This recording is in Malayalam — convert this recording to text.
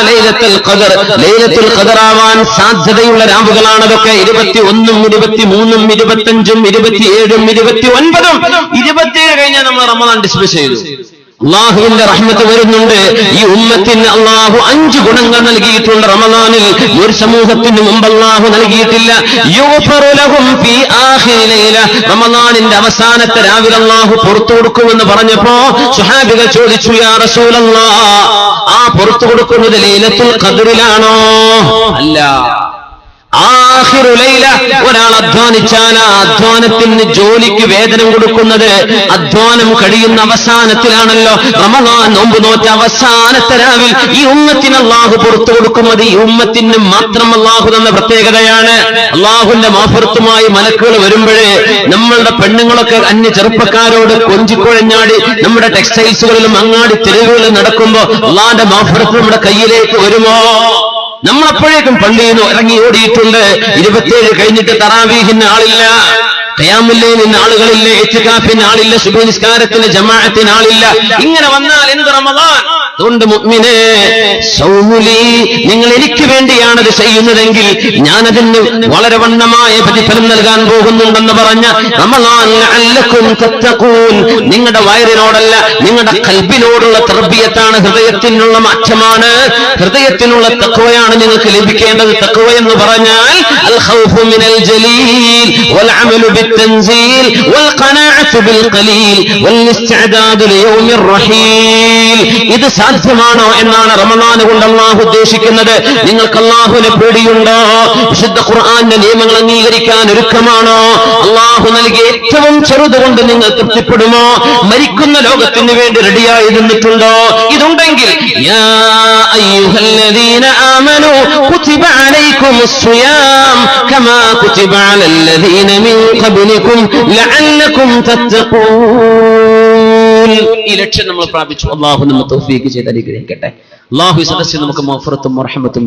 ലൈലത്തുൽ ഖദർ ആവാൻ സാധ്യതയുള്ള രാവുകളാണ് അതൊക്കെ. 21, 23, 25, 27, 29, 27 കഴിഞ്ഞാൽ നമ്മൾ റമദാൻ ഡിസ്മിസ് ചെയ്തു. അള്ളാഹുവിന്റെ റഹ്മത്ത് വരുന്നുണ്ട്. ഈ ഉമ്മത്തിന് അള്ളാഹു 5 ഗുണങ്ങൾ നൽകിയിട്ടുണ്ട്. റമദാനിൽ ഒരു സമൂഹത്തിന് മുമ്പ് അള്ളാഹു നൽകിയിട്ടില്ല. യുഗ്ഫറു ലഹും ഫീ ആഖിരി ലൈല, റമദാനിന്റെ അവസാനത്തെ രാവിലെ അള്ളാഹു പുറത്തു കൊടുക്കുമെന്ന് പറഞ്ഞപ്പോ സ്വഹാബികൾ ചോദിച്ചു, യാ റസൂലല്ലാഹ്, ആ പുറത്തു കൊടുക്കുന്നത് ലൈലത്തുൽ ഖദ്റിലാണോ? അല്ല, ആഖിറു ലൈല. ഒരാൾ അധ്വാനിച്ചാൽ ആ അധ്വാനത്തിന് ജോലിക്ക് വേതനം കൊടുക്കുന്നത് അധ്വാനം കഴിയുന്ന അവസാനത്തിലാണല്ലോ. റമദാൻ നോമ്പ് നോറ്റ അവസാനത്തെ രാവിൽ ഈ ഉമ്മത്തിന് അള്ളാഹു പുറത്തു കൊടുക്കുന്നത് ഈ ഉമ്മത്തിന് മാത്രം അള്ളാഹു തന്ന പ്രത്യേകതയാണ്. അള്ളാഹുവിന്റെ മാഫറത്തുമായി മലക്കുകൾ വരുമ്പോഴേ നമ്മളുടെ പെണ്ണുങ്ങളൊക്കെ അന്യ ചെറുപ്പക്കാരോട് കൊഞ്ചിക്കുഴഞ്ഞാടി നമ്മുടെ ടെക്സ്റ്റൈൽസുകളിലും അങ്ങാടി തെരുവുകളിലും നടക്കുമ്പോ അള്ളാഹിന്റെ മാഫറത്ത് നമ്മുടെ കയ്യിലേക്ക് വരുമോ? നമ്മളപ്പോഴേക്കും പള്ളിയിൽ നിന്ന് ഇറങ്ങി ഓടിയിട്ടുണ്ട്. 27 കഴിഞ്ഞിട്ട് തറാവീഹിന് ആളില്ല, ഖിയാമുൽ ലൈലിന് ആളുകളില്ല, ഇത്തികാഫിന് ആളില്ല, സുബ്ഹി നിസ്കാരത്തിന് ജമാഅത്തിന് ആളില്ല. ഇങ്ങനെ വന്നാൽ എന്ത് റമദാൻ? അതുകൊണ്ട് മുഅ്മിനേ, സൗമുലി, നിങ്ങൾ എനിക്ക് വേണ്ടിയാണ് അത് ചെയ്യുന്നതെങ്കിൽ ഞാനതിന് വളരെ വണ്ണമായ പ്രതിഫലം നൽകാൻ പോകുന്നുണ്ടെന്ന് പറഞ്ഞ റമദാൻ ലഅല്ലക്കും തത്തഖൂൻ, നിങ്ങളുടെ വയറിനോടല്ല നിങ്ങളുടെ ഖൽബിനോടുള്ള തർബിയത്താണ്, ഹൃദയത്തിനുള്ള മാറ്റമാണ്, ഹൃദയത്തിനുള്ള തഖ്വയാണ് നിങ്ങൾക്ക് ലഭിക്കേണ്ടത്. തഖ്വ എന്ന് പറഞ്ഞാൽ അൽ ഖൗഫു മിനൽ ജലീൽ വൽ അമലു ബിത്തൻസീൽ വൽ ഖനാഅതു ബിൽ ഖലീൽ വൽ ഇസ്തിഅദാദു ലിയൗമിർ റഹീൽ. ഇത് സാധ്യമാണോ എന്നാണ് റമദാൻ കൊണ്ട് അല്ലാഹു ഉദ്ദേശിക്കുന്നത്. നിങ്ങൾക്ക് അല്ലാഹുവിനെ പേടിയുണ്ടോ? വിശുദ്ധ ഖുർആന്റെ നിയമങ്ങൾ അംഗീകരിക്കാൻ ഒരുക്കമാണോ? അല്ലാഹു നൽകിയ ഏറ്റവും ചെറുതുകൊണ്ട് നിങ്ങൾ തൃപ്തിപ്പെടുമോ? മരിക്കുന്ന ലോകത്തിന് വേണ്ടി റെഡിയായി നിന്നിട്ടുണ്ടോ? ഇതുണ്ടെങ്കിൽ യാ അയ്യുഹല്ലദീന ആമനൂ കുതിബ അലൈക്കുമുസ് സിയാം കമാ കുതിബ അലല്ലദീന മിൻ ഖബ്ലികും ലഅല്ലകും തത്തഖൂൻ. ഈ ലക്ഷ്യം നമ്മൾ പ്രാപിച്ചു. അല്ലാഹു നമ്മെ തൗഫീഖ് ചെയ്ത് അനുഗ്രഹിക്കട്ടെ. അല്ലാഹു ഈ സദസ്സിൽ നമുക്ക് മഗ്ഫിറത്തും റഹ്മത്തും